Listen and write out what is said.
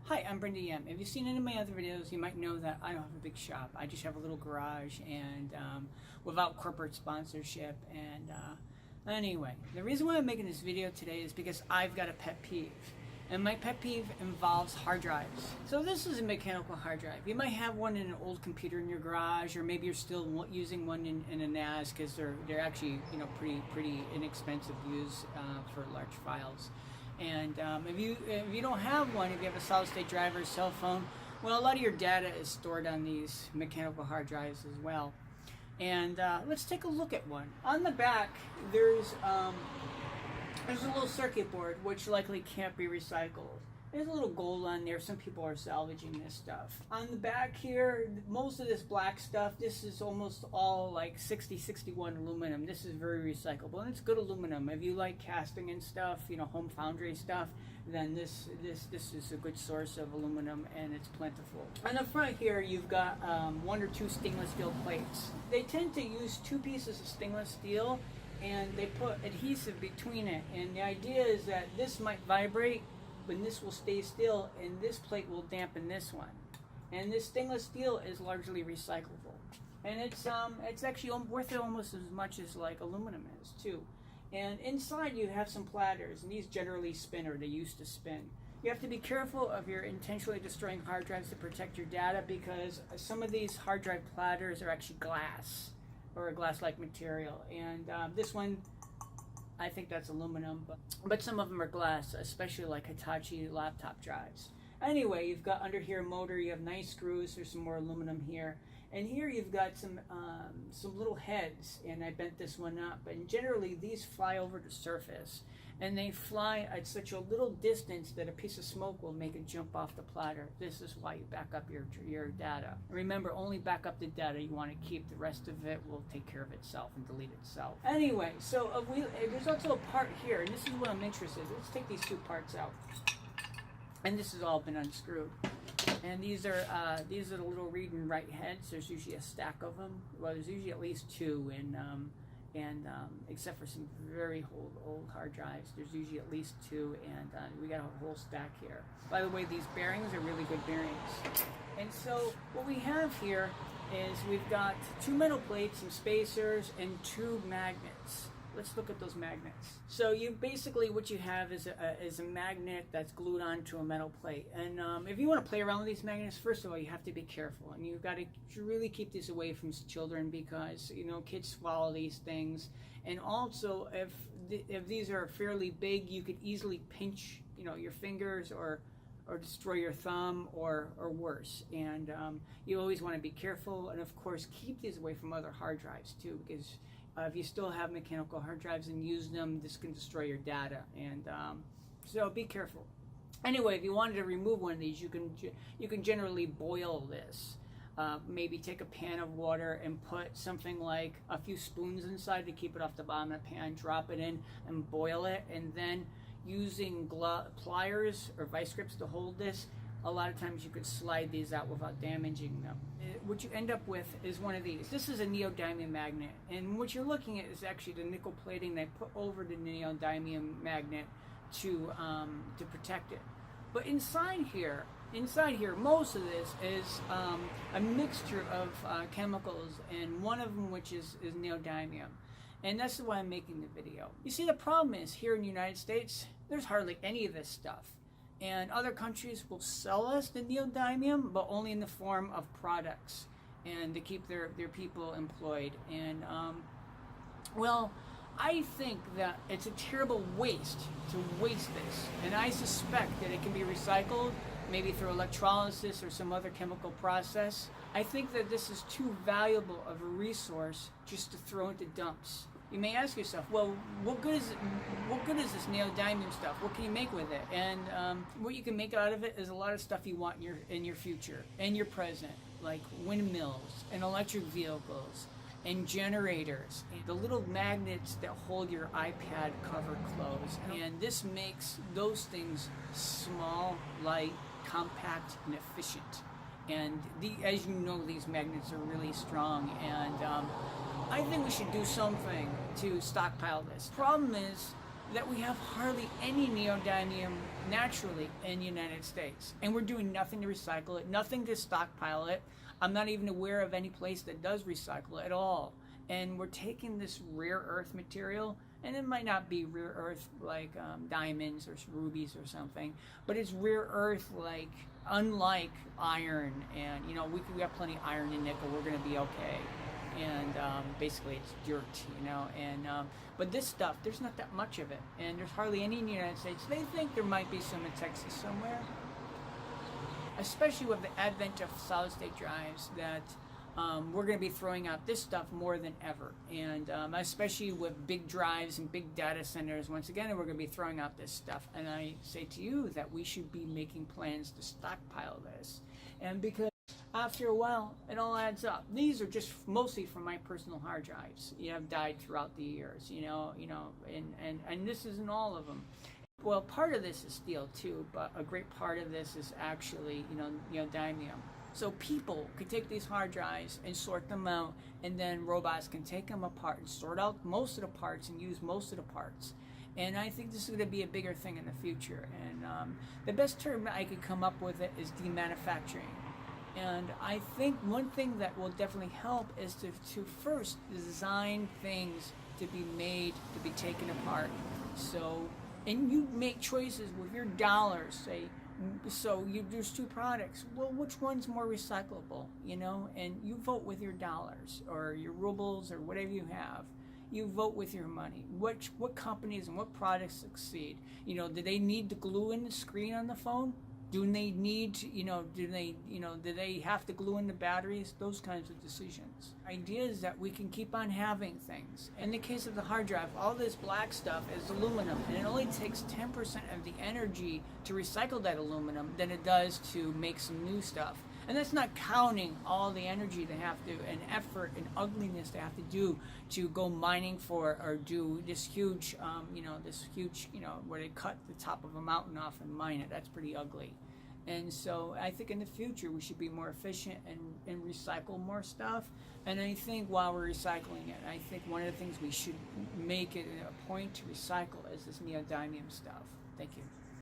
Hi, I'm BrendaEM. If you've seen any of my other videos, you might know that I don't have a big shop. I just have a little garage and without corporate sponsorship. And anyway, the reason why I'm making this video today is because I've got a pet peeve. And my pet peeve involves hard drives. So this is a mechanical hard drive. You might have one in an old computer in your garage, or maybe you're still using one in a NAS because they're actually pretty inexpensive to use for large files. And if you don't have one, if you have a solid state drive or a cell phone, well, a lot of your data is stored on these mechanical hard drives as well. And let's take a look at one. On the back, there's a little circuit board which likely can't be recycled. There's a little gold on there. Some people are salvaging this stuff. On the back here, most of this black stuff, this is almost all like 6061 aluminum. This is very recyclable, and it's good aluminum. If you like casting and stuff, home foundry stuff, then this is a good source of aluminum, and it's plentiful. On the front here, you've got one or two stainless steel plates. They tend to use two pieces of stainless steel, and they put adhesive between it. And the idea is that this might vibrate, but this will stay still, and this plate will dampen this one. And this stainless steel is largely recyclable, and it's actually worth it almost as much as like aluminum is too. And inside you have some platters, and these generally spin, or they used to spin. You have to be careful of your intentionally destroying hard drives to protect your data, because some of these hard drive platters are actually glass, or a glass-like material. And this one, I think that's aluminum, but some of them are glass, especially like Hitachi laptop drives. Anyway, you've got under here a motor, you have nice screws, there's some more aluminum here. And here you've got some little heads, and I bent this one up. And generally these fly over the surface, and they fly at such a little distance that a piece of smoke will make it jump off the platter. This is why you back up your data. Remember, only back up the data you want to keep. The rest of it will take care of itself and delete itself. Anyway, so there's also a part here, and this is what I'm interested in. Let's take these two parts out. And this has all been unscrewed. And these are the little read and write heads. There's usually a stack of them. Well, there's usually at least two, and except for some very old hard drives, there's usually at least two, and we got a whole stack here. By the way, these bearings are really good bearings. And so what we have here is we've got two metal plates, some spacers, and two magnets. Let's look at those magnets. So what you have is a magnet that's glued onto a metal plate. And if you want to play around with these magnets, first of all, you have to be careful, and you've got to really keep these away from children, because kids swallow these things. And also, if these are fairly big, you could easily pinch your fingers or destroy your thumb, or worse. And you always want to be careful, and of course keep these away from other hard drives too, because if you still have mechanical hard drives and use them, this can destroy your data. And so be careful. Anyway, if you wanted to remove one of these, you can generally boil this. Maybe take a pan of water and put something like a few spoons inside to keep it off the bottom of the pan, drop it in and boil it, and then using pliers or vice grips to hold this, a lot of times you could slide these out without damaging them. What you end up with is one of these. This is a neodymium magnet, and what you're looking at is actually the nickel plating they put over the neodymium magnet to protect it. But inside here, most of this is a mixture of chemicals, and one of them which is neodymium. And that's why I'm making the video. You see, the problem is here in the United States, there's hardly any of this stuff. And other countries will sell us the neodymium, but only in the form of products, and to keep their people employed. And well, I think that it's a terrible waste to waste this. And I suspect that it can be recycled, maybe through electrolysis or some other chemical process. I think that this is too valuable of a resource just to throw into dumps. You may ask yourself, well, what good is this neodymium stuff? What can you make with it? And what you can make out of it is a lot of stuff you want in your future and your present, like windmills and electric vehicles and generators, and the little magnets that hold your iPad cover closed. And this makes those things small, light, compact, and efficient. And as you know, these magnets are really strong, and I think we should do something to stockpile this. Problem is, that we have hardly any neodymium naturally in the United States. And we're doing nothing to recycle it, nothing to stockpile it. I'm not even aware of any place that does recycle it at all. And we're taking this rare earth material, and it might not be rare earth like diamonds or rubies or something, but it's rare earth like unlike iron. And you know, we got plenty of iron and nickel, we're going to be okay. And basically it's dirt, you know, and but this stuff, there's not that much of it, and there's hardly any in the United States. They think there might be some in Texas somewhere, especially with the advent of solid state drives, that we're going to be throwing out this stuff more than ever. And especially with big drives and big data centers, once again, we're going to be throwing out this stuff. And I say to you that we should be making plans to stockpile this. And because after a while, it all adds up. These are just mostly from my personal hard drives. You know, have died throughout the years, you know, and this isn't all of them. Well, part of this is steel too, but a great part of this is actually, neodymium. So people could take these hard drives and sort them out, and then robots can take them apart and sort out most of the parts and use most of the parts. And I think this is going to be a bigger thing in the future. And the best term I could come up with it is demanufacturing. And I think one thing that will definitely help is to first design things to be made, to be taken apart. So, and you make choices with your dollars, say, so there's two products. Well, which one's more recyclable, you know? And you vote with your dollars or your rubles or whatever you have. You vote with your money. What companies and what products succeed? You know, do they need the glue in the screen on the phone? Do they need, do they have to glue in the batteries? Those kinds of decisions. Idea is that we can keep on having things. In the case of the hard drive, all this black stuff is aluminum, and it only takes 10% of the energy to recycle that aluminum than it does to make some new stuff. And that's not counting all the energy they have to, and effort and ugliness they have to do to go mining for, or do this huge, where they cut the top of a mountain off and mine it. That's pretty ugly. And so I think in the future we should be more efficient and recycle more stuff. And I think while we're recycling it, I think one of the things we should make it a point to recycle is this neodymium stuff. Thank you.